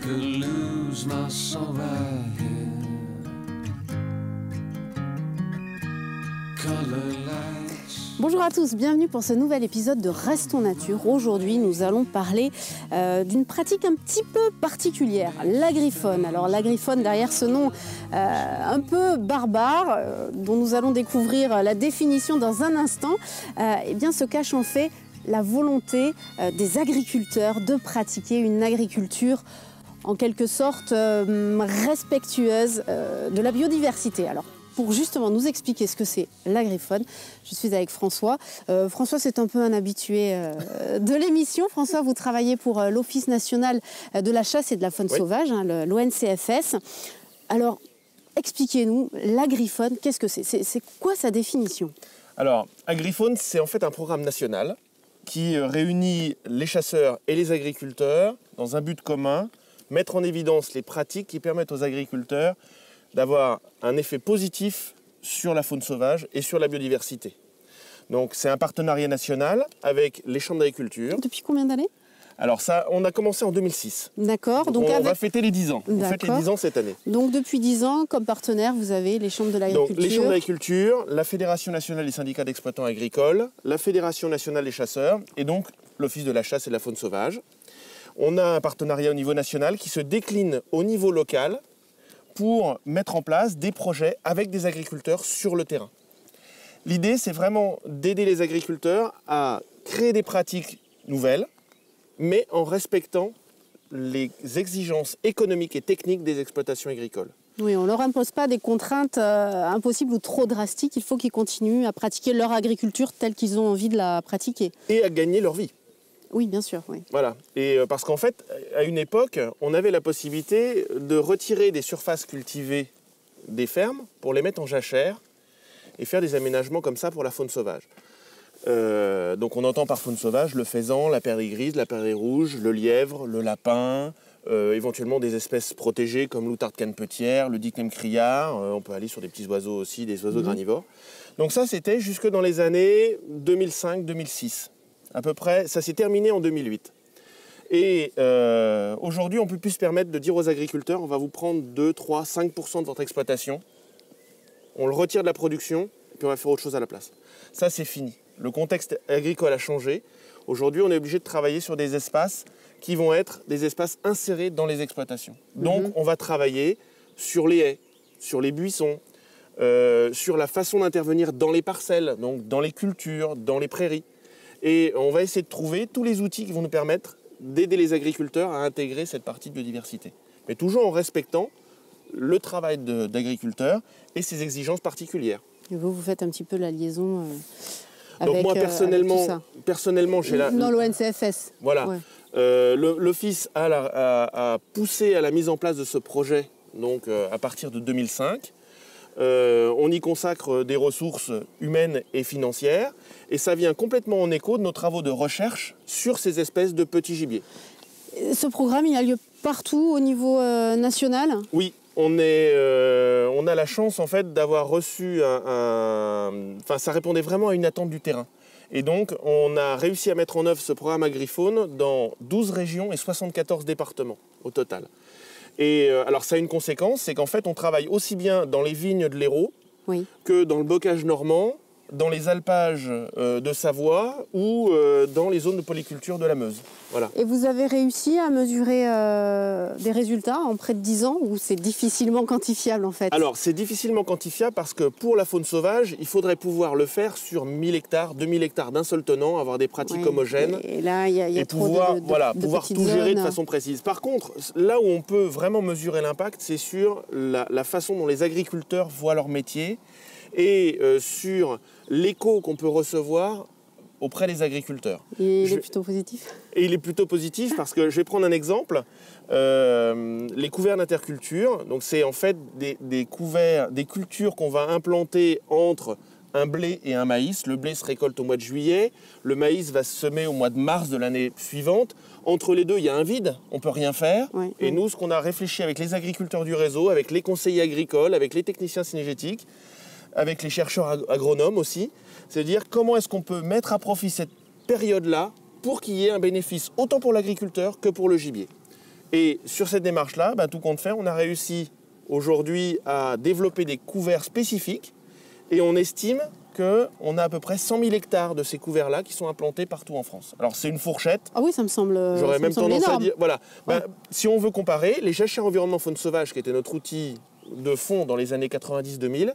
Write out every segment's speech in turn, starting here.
could lose my soul right here. Color lights. Bonjour à tous, bienvenue pour ce nouvel épisode de Restons Nature. Aujourd'hui, nous allons parler d'une pratique un petit peu particulière, l'agriphone. Alors l'agriphone, derrière ce nom un peu barbare, dont nous allons découvrir la définition dans un instant, eh bien, se cache en fait la volonté des agriculteurs de pratiquer une agriculture en quelque sorte respectueuse de la biodiversité. Alors, pour justement nous expliquer ce que c'est l'agriphone, je suis avec François. François, c'est un peu un habitué de l'émission. François, vous travaillez pour l'Office national de la chasse et de la faune sauvage, hein, l'ONCFS. Alors, expliquez-nous, l'agriphone, qu'est-ce que c'est? C'est quoi sa définition? Alors, agriphone, c'est en fait un programme national qui réunit les chasseurs et les agriculteurs dans un but commun, mettre en évidence les pratiques qui permettent aux agriculteurs d'avoir un effet positif sur la faune sauvage et sur la biodiversité. Donc c'est un partenariat national avec les chambres d'agriculture. Depuis combien d'années? Alors ça, on a commencé en 2006. D'accord. Donc on va fêter les 10 ans. On fête les 10 ans cette année. Donc depuis 10 ans, comme partenaire, vous avez les chambres de l'agriculture. Donc les chambres d'agriculture, la Fédération nationale des syndicats d'exploitants agricoles, la Fédération nationale des chasseurs et donc l'Office de la chasse et de la faune sauvage. On a un partenariat au niveau national qui se décline au niveau local pour mettre en place des projets avec des agriculteurs sur le terrain. L'idée, c'est vraiment d'aider les agriculteurs à créer des pratiques nouvelles, mais en respectant les exigences économiques et techniques des exploitations agricoles. Oui, on ne leur impose pas des contraintes impossibles ou trop drastiques. Il faut qu'ils continuent à pratiquer leur agriculture telle qu'ils ont envie de la pratiquer. Et à gagner leur vie. Oui, bien sûr. Oui. Voilà. Et parce qu'en fait, à une époque, on avait la possibilité de retirer des surfaces cultivées des fermes pour les mettre en jachère et faire des aménagements comme ça pour la faune sauvage. Donc on entend par faune sauvage le faisan, la perdrix grise, la perdrix rouge, le lièvre, le lapin, éventuellement des espèces protégées comme l'outarde canepetière, le dictème criard. On peut aller sur des petits oiseaux aussi, des oiseaux granivores. Donc ça, c'était jusque dans les années 2005-2006. À peu près, ça s'est terminé en 2008. Et aujourd'hui, on ne peut plus se permettre de dire aux agriculteurs, on va vous prendre 2, 3, 5% de votre exploitation, on le retire de la production, et puis on va faire autre chose à la place. Ça, c'est fini. Le contexte agricole a changé. Aujourd'hui, on est obligé de travailler sur des espaces qui vont être des espaces insérés dans les exploitations. Donc, on va travailler sur les haies, sur les buissons, sur la façon d'intervenir dans les parcelles, donc dans les cultures, dans les prairies. Et on va essayer de trouver tous les outils qui vont nous permettre d'aider les agriculteurs à intégrer cette partie de biodiversité. Mais toujours en respectant le travail d'agriculteurs et ses exigences particulières. Et vous faites un petit peu la liaison avec, donc moi, personnellement j'ai dans l'ONCFS. Voilà. Ouais. L'Office a poussé à la mise en place de ce projet donc, à partir de 2005. On y consacre des ressources humaines et financières et ça vient complètement en écho de nos travaux de recherche sur ces espèces de petits gibiers. Ce programme, il a lieu partout au niveau national? Oui, on a la chance en fait d'avoir reçu Enfin, ça répondait vraiment à une attente du terrain. Et donc, on a réussi à mettre en œuvre ce programme agriphone dans 12 régions et 74 départements au total. Et alors ça a une conséquence, c'est qu'en fait on travaille aussi bien dans les vignes de l'Hérault que dans le bocage normand, dans les alpages de Savoie ou dans les zones de polyculture de la Meuse. Voilà. Et vous avez réussi à mesurer des résultats en près de 10 ans ou c'est difficilement quantifiable en fait? Alors c'est difficilement quantifiable parce que pour la faune sauvage, il faudrait pouvoir le faire sur 1000 hectares, 2000 hectares d'un seul tenant, avoir des pratiques homogènes et là, il y a trop pouvoir, de pouvoir tout gérer de façon précise. Par contre, là où on peut vraiment mesurer l'impact, c'est sur la façon dont les agriculteurs voient leur métier et sur l'écho qu'on peut recevoir auprès des agriculteurs. Et il est plutôt positif. Et il est plutôt positif parce que je vais prendre un exemple. Les couverts d'interculture, donc c'est en fait des couverts, des cultures qu'on va implanter entre un blé et un maïs. Le blé se récolte au mois de juillet, le maïs va se semer au mois de mars de l'année suivante. Entre les deux, il y a un vide, on ne peut rien faire. Et nous, ce qu'on a réfléchi avec les agriculteurs du réseau, avec les conseillers agricoles, avec les techniciens synergétiques, avec les chercheurs agronomes aussi, c'est de dire comment est-ce qu'on peut mettre à profit cette période-là pour qu'il y ait un bénéfice autant pour l'agriculteur que pour le gibier. Et sur cette démarche-là, tout compte fait, on a réussi aujourd'hui à développer des couverts spécifiques et on estime qu'on a à peu près 100 000 hectares de ces couverts-là qui sont implantés partout en France. Alors c'est une fourchette. Ah oui, ça me semble. J'aurais même tendance énorme. à dire. Voilà. Si on veut comparer, les jachères environnement faune sauvage, qui était notre outil de fond dans les années 90-2000,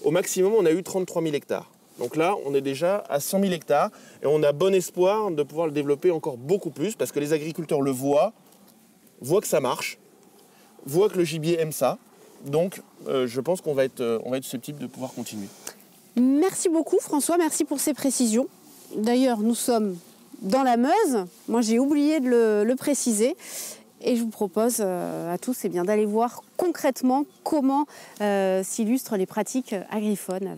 au maximum, on a eu 33 000 hectares. Donc là, on est déjà à 100 000 hectares et on a bon espoir de pouvoir le développer encore beaucoup plus parce que les agriculteurs le voient que ça marche, voient que le gibier aime ça. Donc, je pense qu'on va être susceptible de pouvoir continuer. Merci beaucoup François, merci pour ces précisions. D'ailleurs, nous sommes dans la Meuse. Moi, j'ai oublié de le préciser. Et je vous propose à tous d'aller voir concrètement comment s'illustrent les pratiques agriphones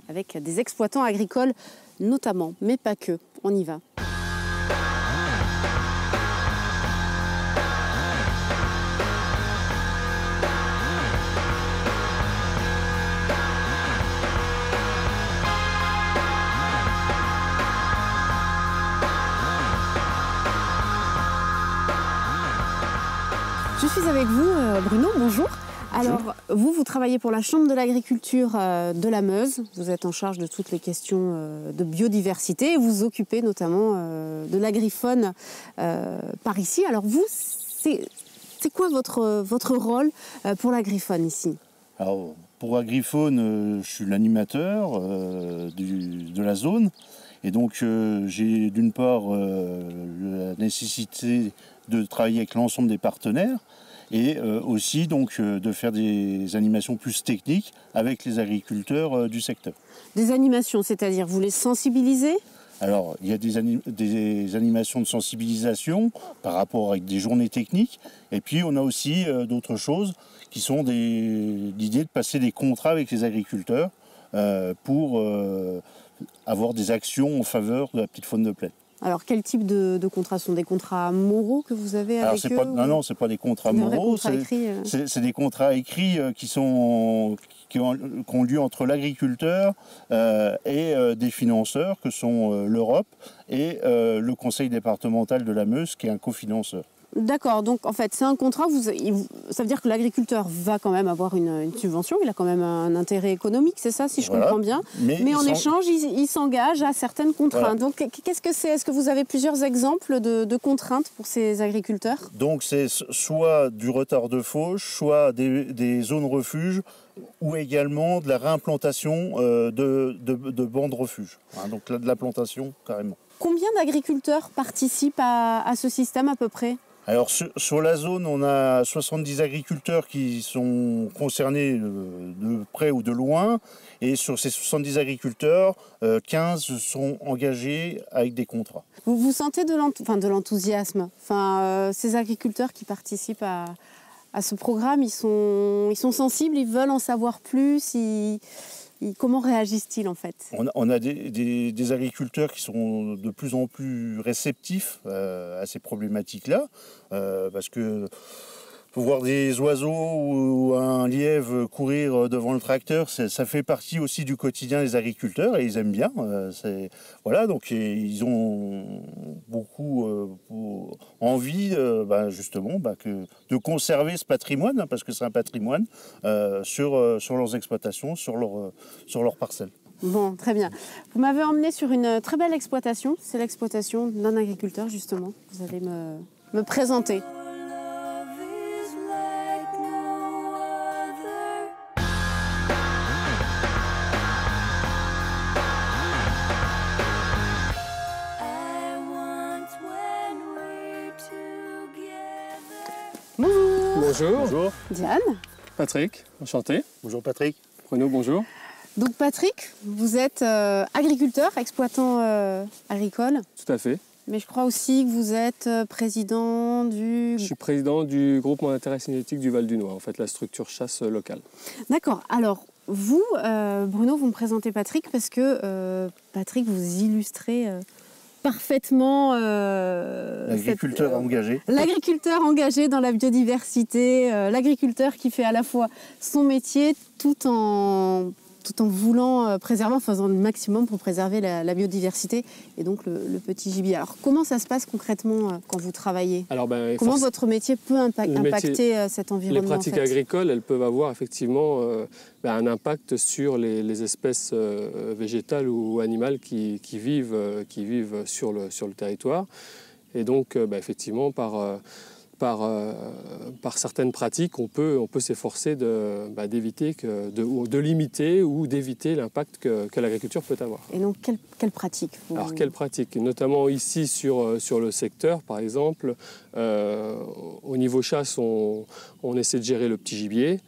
avec des exploitants agricoles notamment, mais pas que. On y va. Je suis avec vous, Bruno, bonjour. Alors, vous travaillez pour la Chambre de l'agriculture de la Meuse. Vous êtes en charge de toutes les questions de biodiversité et vous vous occupez notamment de l'agrifaune par ici. Alors vous, c'est quoi votre rôle pour l'agrifaune ici? Alors, pour Agrifaune, je suis l'animateur de la zone. Et donc, j'ai d'une part la nécessité de travailler avec l'ensemble des partenaires et aussi donc, de faire des animations plus techniques avec les agriculteurs du secteur. Des animations, c'est-à-dire vous les sensibilisez? Alors, il y a des animations de sensibilisation par rapport avec des journées techniques. Et puis, on a aussi d'autres choses qui sont l'idée de passer des contrats avec les agriculteurs pour avoir des actions en faveur de la petite faune de plaine. Alors, quel type de contrats sont des contrats moraux que vous avez avec eux? Non, ce n'est pas des contrats moraux. C'est des contrats écrits qui ont lieu entre l'agriculteur et des financeurs que sont l'Europe et le conseil départemental de la Meuse qui est un cofinanceur. D'accord, donc en fait c'est un contrat, ça veut dire que l'agriculteur va quand même avoir une subvention, il a quand même un intérêt économique, c'est ça si je comprends bien, mais en échange il s'engage à certaines contraintes. Voilà. Donc qu'est-ce que c'est? Est-ce que vous avez plusieurs exemples de contraintes pour ces agriculteurs? Donc c'est soit du retard de fauche, soit des zones refuges ou également de la réimplantation de bancs de refuge, donc de la plantation carrément. Combien d'agriculteurs participent à ce système à peu près? Alors sur la zone, on a 70 agriculteurs qui sont concernés de près ou de loin. Et sur ces 70 agriculteurs, 15 sont engagés avec des contrats. Vous sentez de l'enthousiasme? Ces agriculteurs qui participent à ce programme, ils sont sensibles, ils veulent en savoir plus. Comment réagissent-ils en fait? On a des agriculteurs qui sont de plus en plus réceptifs à ces problématiques-là, parce que voir des oiseaux ou un lièvre courir devant le tracteur, ça fait partie aussi du quotidien des agriculteurs et ils aiment bien. Voilà, donc ils ont beaucoup envie justement de conserver ce patrimoine, parce que c'est un patrimoine, sur leurs exploitations, sur leurs parcelles. Bon, très bien. Vous m'avez emmené sur une très belle exploitation. C'est l'exploitation d'un agriculteur, justement. Vous allez me présenter. Bonjour. Bonjour. Diane. Patrick, enchanté. Bonjour Patrick. Bruno, bonjour. Donc Patrick, vous êtes agriculteur, exploitant agricole. Tout à fait. Mais je crois aussi que vous êtes président du... Je suis président du groupement d'intérêt cinétique du Val-du-Noir, en fait la structure chasse locale. D'accord. Alors vous, Bruno, vous me présentez Patrick parce que Patrick, vous illustrez... parfaitement l'agriculteur engagé. L'agriculteur engagé dans la biodiversité, l'agriculteur qui fait à la fois son métier tout en tout en voulant préserver, en faisant le maximum pour préserver la biodiversité et donc le petit gibier. Alors comment ça se passe concrètement quand vous travaillez? Alors, comment votre métier peut impacter cet environnement? Les pratiques agricoles, elles peuvent avoir effectivement un impact sur les espèces végétales ou animales qui vivent sur le territoire. Et donc, effectivement, par certaines pratiques, on peut s'efforcer d'éviter, de limiter ou d'éviter l'impact que l'agriculture peut avoir. Et donc, quelles pratiques Alors, quelles pratiques? Notamment ici sur le secteur, par exemple, au niveau chasse, on essaie de gérer le petit gibier.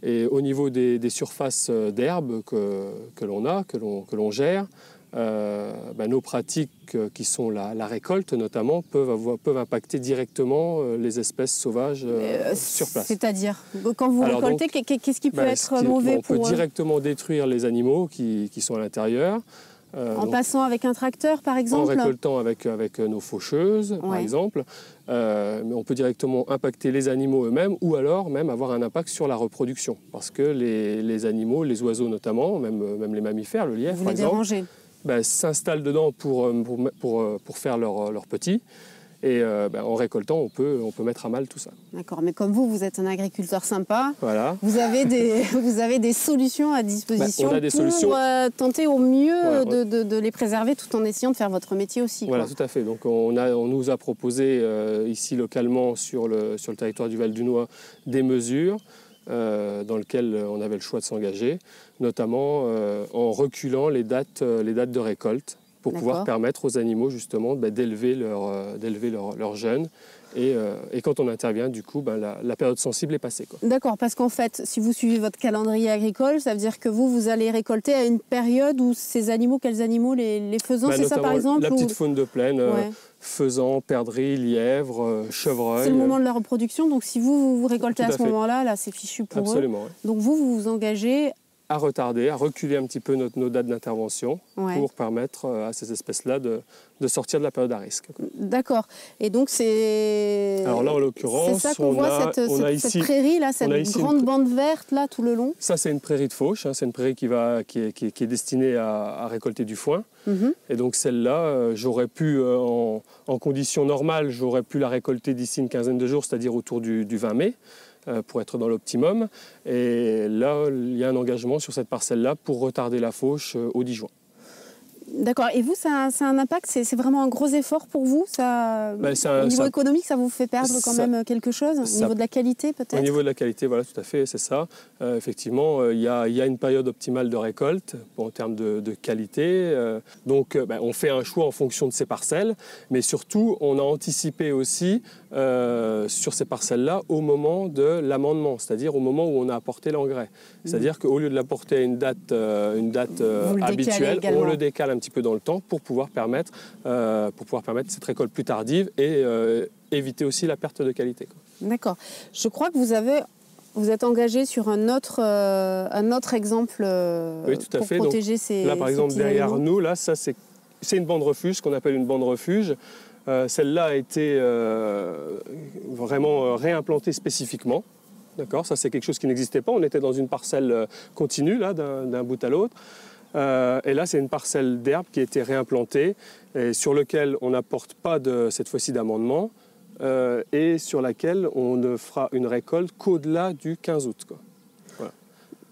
Et au niveau des surfaces d'herbe que l'on gère, nos pratiques qui sont la récolte notamment peuvent impacter directement les espèces sauvages sur place. C'est-à-dire, quand vous récoltez, qu'est-ce qui peut être mauvais pour eux? On peut directement détruire les animaux qui sont à l'intérieur. En passant avec un tracteur, par exemple? En récoltant avec nos faucheuses, par exemple. Mais on peut directement impacter les animaux eux-mêmes ou alors même avoir un impact sur la reproduction. Parce que les animaux, les oiseaux notamment, même les mammifères, le lièvre par exemple, s'installent dedans pour faire leurs petits. Et en récoltant, on peut mettre à mal tout ça. D'accord, mais comme vous êtes un agriculteur sympa, voilà. vous avez des solutions à disposition on a des solutions. Tenter au mieux de les préserver tout en essayant de faire votre métier aussi. Voilà, tout à fait. Donc on nous a proposé ici localement sur le territoire du Val-du-Noix des mesures dans lesquelles on avait le choix de s'engager, notamment en reculant les dates de récolte, pour pouvoir permettre aux animaux justement d'élever leurs jeunes. Et quand on intervient, du coup, la période sensible est passée. D'accord, parce qu'en fait, si vous suivez votre calendrier agricole, ça veut dire que vous allez récolter à une période où ces animaux, quels animaux, les faisans, c'est ça par exemple? La petite faune de plaine, faisans, perdrix, lièvres, chevreuils. C'est le moment de la reproduction, donc si vous récoltez à ce moment-là, c'est fichu pour eux. Absolument. Donc vous vous engagez à retarder, à reculer un petit peu nos dates d'intervention pour permettre à ces espèces-là de sortir de la période à risque. D'accord. Et donc c'est... Alors là, en l'occurrence, c'est ça qu'on voit, cette prairie, là, cette grande bande verte là, tout le long. Ça, c'est une prairie de fauche. C'est une prairie qui est destinée à récolter du foin. Et donc celle-là, j'aurais pu, en conditions normales, j'aurais pu la récolter d'ici une quinzaine de jours, c'est-à-dire autour du 20 mai. Pour être dans l'optimum. Et là, il y a un engagement sur cette parcelle-là pour retarder la fauche au 10 juin. D'accord. Et vous, ça a un impact? C'est vraiment un gros effort pour vous? Au niveau économique, ça vous fait perdre quand même quelque chose? Au niveau de la qualité, peut-être? Au niveau de la qualité, voilà, tout à fait, c'est ça. Effectivement, il y a une période optimale de récolte en termes de qualité. Donc, on fait un choix en fonction de ces parcelles. Mais surtout, on a anticipé aussi sur ces parcelles-là au moment de l'amendement, c'est-à-dire au moment où on a apporté l'engrais. C'est-à-dire qu'au lieu de l'apporter à une date habituelle, on le décale un petit peu dans le temps pour pouvoir permettre cette récolte plus tardive et éviter aussi la perte de qualité. D'accord. Je crois que vous êtes engagé sur un autre exemple oui, tout à pour fait. protéger donc, ces là, par exemple, derrière animaux. nous, là, ça, c'est une bande refuge, ce qu'on appelle une bande refuge. Celle-là a été vraiment réimplantée spécifiquement. D'accord, ça, c'est quelque chose qui n'existait pas. On était dans une parcelle continue, là, d'un bout à l'autre. Et là, c'est une parcelle d'herbe qui a été réimplantée et sur laquelle on n'apporte pas cette fois-ci d'amendement et sur laquelle on ne fera une récolte qu'au-delà du 15 août. Voilà.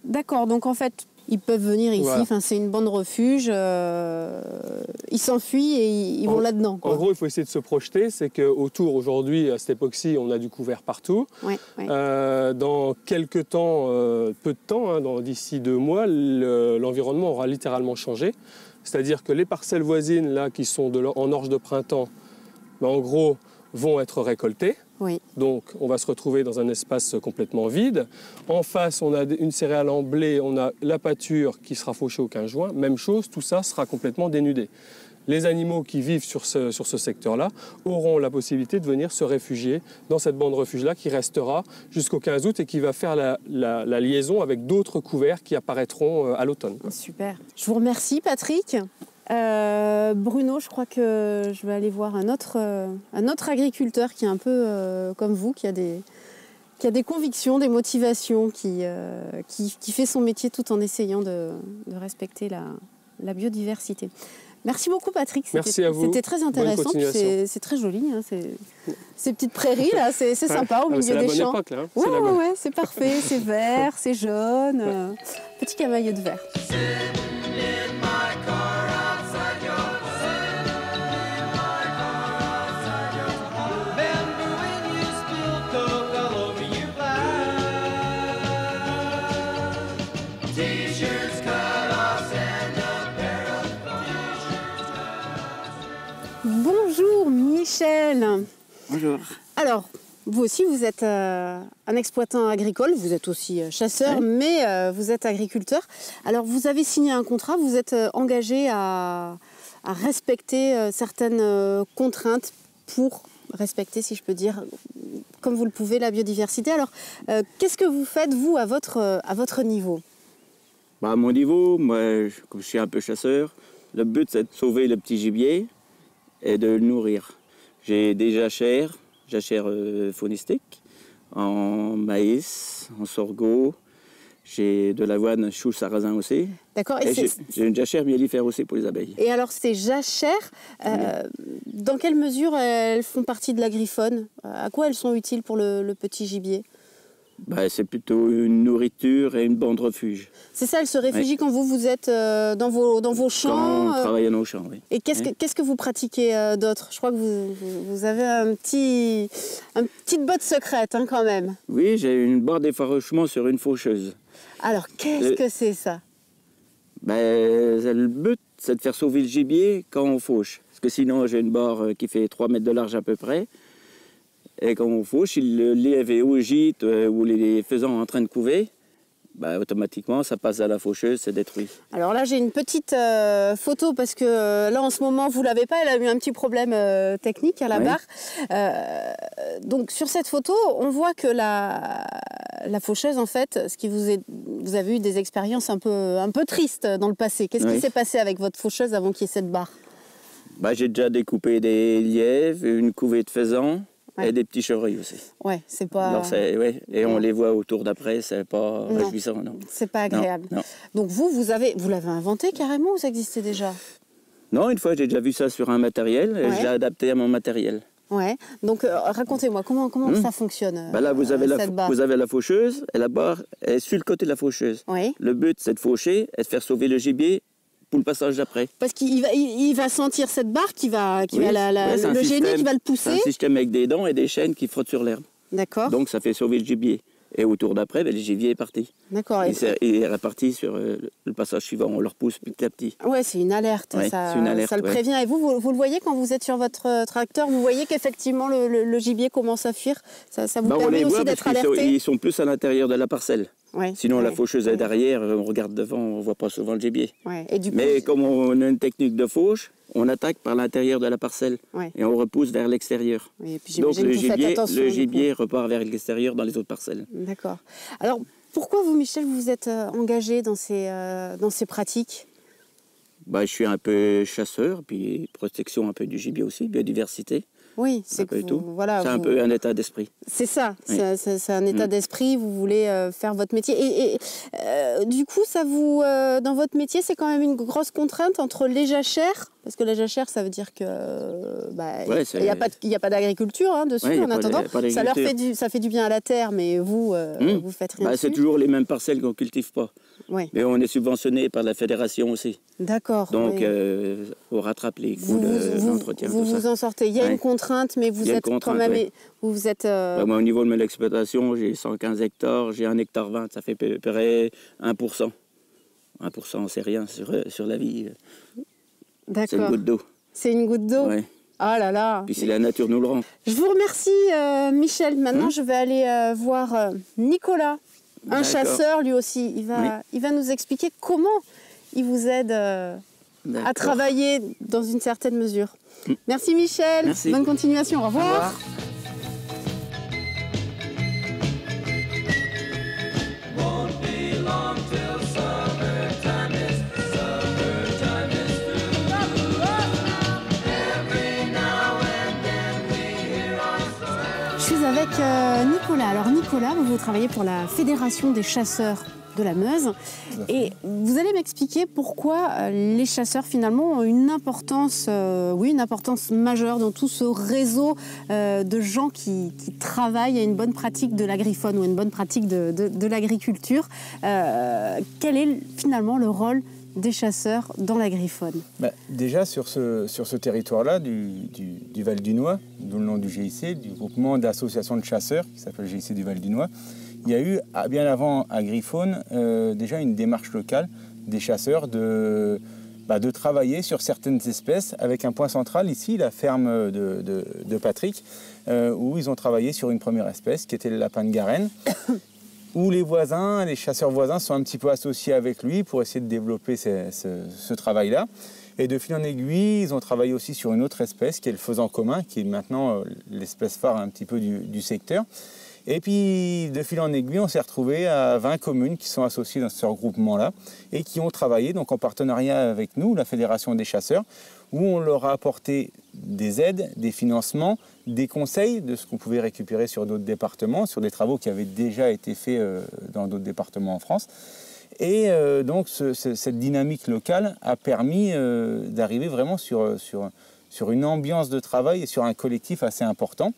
D'accord, donc en fait, ils peuvent venir ici, voilà. C'est une bande refuge, ils s'enfuient et ils vont là-dedans. En gros, il faut essayer de se projeter, c'est qu'autour, aujourd'hui, à cette époque-ci, on a du couvert partout. Dans quelques temps, peu de temps, d'ici 2 mois, l'environnement aura littéralement changé. C'est-à-dire que les parcelles voisines, là, qui sont en orge de printemps, en gros, vont être récoltées. Donc, on va se retrouver dans un espace complètement vide. En face, on a une céréale en blé, on a la pâture qui sera fauchée au 15 juin. Même chose, tout ça sera complètement dénudé. Les animaux qui vivent sur ce secteur-là auront la possibilité de venir se réfugier dans cette bande refuge-là qui restera jusqu'au 15 août et qui va faire la liaison avec d'autres couverts qui apparaîtront à l'automne. Super. Je vous remercie, Patrick. Bruno, je crois que je vais aller voir un autre agriculteur qui est un peu comme vous, qui a qui a des convictions, des motivations, qui fait son métier tout en essayant de respecter la biodiversité. Merci beaucoup Patrick, Merci à vous. C'était très intéressant, c'est très joli, hein, ces petites prairies là, c'est sympa au milieu des champs. C'est la bonne époque là. Ouais, c'est parfait, c'est vert, c'est jaune, petit camailleux de vert. Bonjour Michel. Bonjour. Alors, vous aussi, vous êtes un exploitant agricole, vous êtes aussi chasseur, oui. Mais vous êtes agriculteur. Alors, vous avez signé un contrat, vous êtes engagé à respecter certaines contraintes pour respecter, si je peux dire, comme vous le pouvez, la biodiversité. Alors, qu'est-ce que vous faites, vous, à votre niveau? À mon niveau, moi, comme je suis un peu chasseur, le but, c'est de sauver le petit gibier et de le nourrir. J'ai des jachères faunistiques, en maïs, en sorgho. J'ai de l'avoine chou sarrasin aussi. D'accord. Et j'ai une jachère mellifère aussi pour les abeilles. Et alors ces jachères, dans quelle mesure elles font partie de l'agriphone? À quoi elles sont utiles pour le petit gibier? C'est plutôt une nourriture et une bande refuge. C'est ça, elles se réfugient quand vous êtes dans vos champs? Quand on travaille dans nos champs, oui. Et qu'est-ce que vous pratiquez d'autre? Je crois que vous avez une petite botte secrète hein, quand même. Oui, j'ai une barre d'effarouchement sur une faucheuse. Alors, qu'est-ce que c'est ça? Le but, c'est de faire sauver le gibier quand on fauche. Parce que sinon, j'ai une barre qui fait 3 mètres de large à peu près. Et quand on fauche, si le lièvre est au gîte ou les faisans en train de couver, automatiquement, ça passe à la faucheuse, c'est détruit. Alors là, j'ai une petite photo parce que là, en ce moment, vous ne l'avez pas, elle a eu un petit problème technique à la barre. Donc, sur cette photo, on voit que la faucheuse, en fait, vous avez eu des expériences un peu tristes dans le passé. Qu'est-ce qui s'est passé avec votre faucheuse avant qu'il y ait cette barre? J'ai déjà découpé des lièvres, une couvée de faisans. Et des petits chevreuils aussi. Ouais, c'est pas... Alors et on les voit autour d'après, c'est pas réjouissant, non. C'est pas agréable. Non. Donc vous l'avez inventé carrément ou ça existait déjà? Non, une fois j'ai déjà vu ça sur un matériel et je l'ai adapté à mon matériel. Ouais. Donc racontez-moi, comment ça fonctionne là, vous avez la faucheuse et la barre est sur le côté de la faucheuse. Oui. Le but, c'est de faucher et de faire sauver le gibier pour le passage d'après. Parce qu'il va sentir cette barre le génie qui va le pousser. C'est un système avec des dents et des chaînes qui frottent sur l'herbe. D'accord. Donc ça fait sauver le gibier. Et au tour d'après, le gibier est parti. D'accord. Il est reparti sur le passage suivant. On le repousse petit à petit. Ouais, c'est une alerte. Ouais, ça le prévient. Et vous le voyez quand vous êtes sur votre tracteur, vous voyez qu'effectivement le gibier commence à fuir. Ça vous permet aussi d'être alerté. Ils sont plus à l'intérieur de la parcelle. Ouais, sinon, la faucheuse est derrière, on regarde devant, on ne voit pas souvent le gibier. Ouais. Et du coup, mais comme on a une technique de fauche, on attaque par l'intérieur de la parcelle et on repousse vers l'extérieur. Oui, donc le gibier repart vers l'extérieur dans les autres parcelles. D'accord. Alors, pourquoi vous, Michel, vous vous êtes engagé dans ces pratiques? Je suis un peu chasseur, puis protection un peu du gibier aussi, biodiversité. Oui, c'est que c'est un peu un état d'esprit. C'est ça, c'est un état d'esprit, vous voulez faire votre métier. Et du coup, dans votre métier, c'est quand même une grosse contrainte entre les jachères, parce que la jachère, ça veut dire que il n'y a pas d'agriculture dessus en attendant. Ça fait du bien à la terre, mais vous faites rien dessus. C'est toujours les mêmes parcelles qu'on ne cultive pas. Oui. Mais on est subventionné par la fédération aussi. D'accord. Donc, on rattrape les coûts d'entretien. Vous en sortez. Il y a une contrainte, mais vous êtes quand même... Vous êtes, moi, au niveau de mon exploitation, j'ai 115 hectares, j'ai 1,20 hectare, ça fait à peu près 1%. 1%, c'est rien sur la vie. D'accord. C'est une goutte d'eau. C'est une goutte d'eau? Oui. Ah là là. Puis si la nature nous le rend. Je vous remercie, Michel. Maintenant, je vais aller voir Nicolas. Un chasseur, lui aussi, il va nous expliquer comment il vous aide à travailler dans une certaine mesure. Merci Michel, merci. Bonne continuation, au revoir. Au revoir. Je suis suis avec Nicolas. Alors Nicolas, vous travaillez pour la Fédération des chasseurs de la Meuse. Et vous allez m'expliquer pourquoi les chasseurs finalement ont une importance majeure dans tout ce réseau de gens qui travaillent à une bonne pratique de l'agriphone ou une bonne pratique de l'agriculture. Quel est finalement le rôle des chasseurs dans l'agriphone? Déjà sur ce territoire-là du Val-du-Noy, d'où le nom du GIC, du groupement d'associations de chasseurs qui s'appelle GIC du Val-du-Noy, il y a eu, bien avant Agriphone, déjà une démarche locale des chasseurs de travailler sur certaines espèces avec un point central ici, la ferme de Patrick, où ils ont travaillé sur une première espèce qui était le lapin de Garenne, où les chasseurs voisins sont un petit peu associés avec lui pour essayer de développer ce travail-là. Et de fil en aiguille, ils ont travaillé aussi sur une autre espèce qui est le faisan commun, qui est maintenant l'espèce phare un petit peu du secteur. Et puis, de fil en aiguille, on s'est retrouvé à 20 communes qui sont associées dans ce regroupement-là et qui ont travaillé donc, en partenariat avec nous, la Fédération des chasseurs, où on leur a apporté des aides, des financements, des conseils de ce qu'on pouvait récupérer sur d'autres départements, sur des travaux qui avaient déjà été faits dans d'autres départements en France. Et donc, cette dynamique locale a permis d'arriver vraiment sur une ambiance de travail et sur un collectif assez important,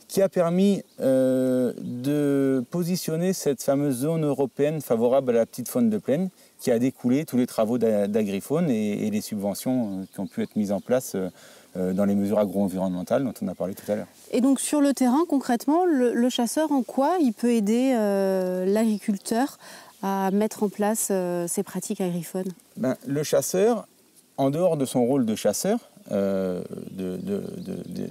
qui a permis de positionner cette fameuse zone européenne favorable à la petite faune de plaine, qui a découlé tous les travaux d'Agriphone et les subventions qui ont pu être mises en place dans les mesures agro-environnementales dont on a parlé tout à l'heure. Et donc sur le terrain, concrètement, le chasseur, en quoi il peut aider l'agriculteur à mettre en place ces pratiques agriphones? Le chasseur, en dehors de son rôle de chasseur,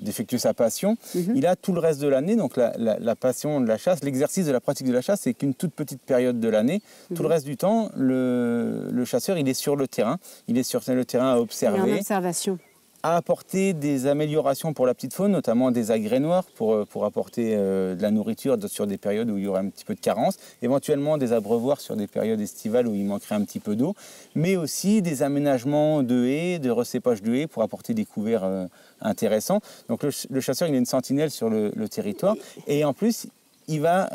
d'effectuer sa passion, il a tout le reste de l'année, donc la passion de la chasse, l'exercice de la pratique de la chasse, c'est qu'une toute petite période de l'année. Tout le reste du temps, le chasseur, il est sur le terrain, à observer. En observation. À apporter des améliorations pour la petite faune, notamment des agrès noirs pour apporter de la nourriture sur des périodes où il y aurait un petit peu de carence, éventuellement des abreuvoirs sur des périodes estivales où il manquerait un petit peu d'eau, mais aussi des aménagements de haies, de recépage de haies pour apporter des couverts intéressants. Donc le chasseur, il a une sentinelle sur le territoire et en plus, il va,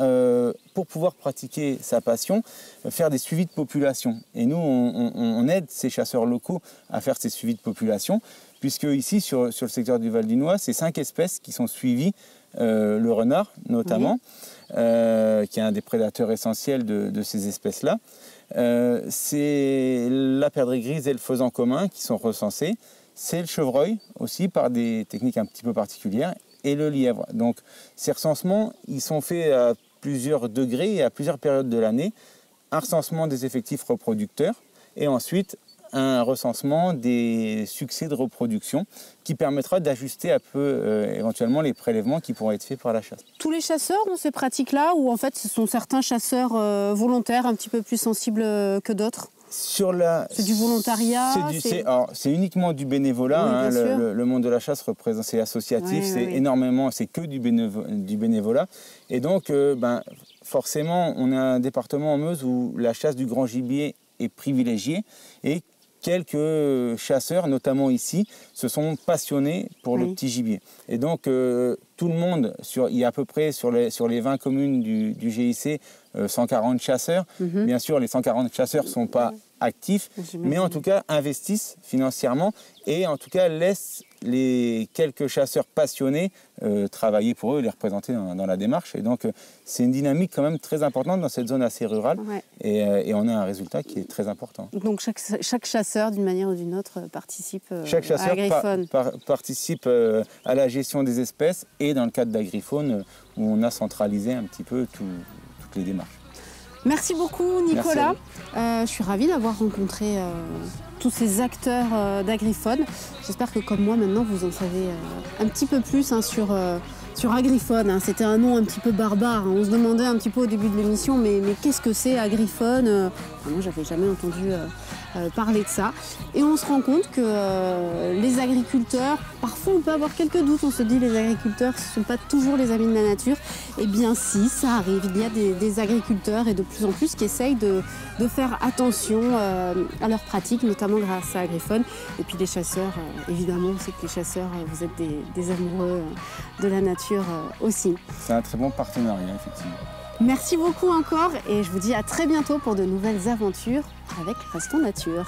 pour pouvoir pratiquer sa passion, faire des suivis de population. Et nous, on aide ces chasseurs locaux à faire ces suivis de population, puisque ici, sur le secteur du Val-du-Noy, c'est 5 espèces qui sont suivies, le renard notamment, qui est un des prédateurs essentiels de ces espèces-là. C'est la perdrix grise et le faisan commun qui sont recensés. C'est le chevreuil aussi, par des techniques un petit peu particulières, et le lièvre. Donc ces recensements, ils sont faits à plusieurs degrés et à plusieurs périodes de l'année. Un recensement des effectifs reproducteurs et ensuite un recensement des succès de reproduction qui permettra d'ajuster un peu éventuellement les prélèvements qui pourront être faits par la chasse. Tous les chasseurs ont ces pratiques-là ou en fait ce sont certains chasseurs volontaires un petit peu plus sensibles que d'autres? C'est du volontariat? C'est uniquement du bénévolat. Oui, le monde de la chasse représente, c'est associatif, énormément, c'est que du bénévolat. Et donc, forcément, on a un département en Meuse où la chasse du grand gibier est privilégiée et quelques chasseurs, notamment ici, se sont passionnés pour le petit gibier. Et donc, tout le monde, il y a à peu près sur les 20 communes du GIC, 140 chasseurs. Bien sûr, les 140 chasseurs ne sont pas actifs, mais en tout cas investissent financièrement et en tout cas laissent les quelques chasseurs passionnés travailler pour eux, les représenter dans la démarche. Et donc, c'est une dynamique quand même très importante dans cette zone assez rurale et on a un résultat qui est très important. Donc, chaque chasseur, d'une manière ou d'une autre, participe chaque chasseur à Agriphone. Participe à la gestion des espèces et dans le cadre d'Agriphone, où on a centralisé un petit peu toutes les démarches. Merci beaucoup Nicolas. Je suis ravie d'avoir rencontré tous ces acteurs d'Agriphone. J'espère que comme moi maintenant vous en savez un petit peu plus sur Agriphone. C'était un nom un petit peu barbare. On se demandait un petit peu au début de l'émission mais qu'est-ce que c'est Agriphone? Moi j'avais jamais entendu parler de ça. Et on se rend compte que les agriculteurs, parfois on peut avoir quelques doutes, on se dit les agriculteurs ne sont pas toujours les amis de la nature. Eh bien si, ça arrive, il y a des agriculteurs et de plus en plus qui essayent de faire attention à leurs pratiques, notamment grâce à Agriphone. Et puis les chasseurs, évidemment, on sait que les chasseurs, vous êtes des amoureux de la nature aussi. C'est un très bon partenariat, effectivement. Merci beaucoup encore et je vous dis à très bientôt pour de nouvelles aventures avec Restons Nature.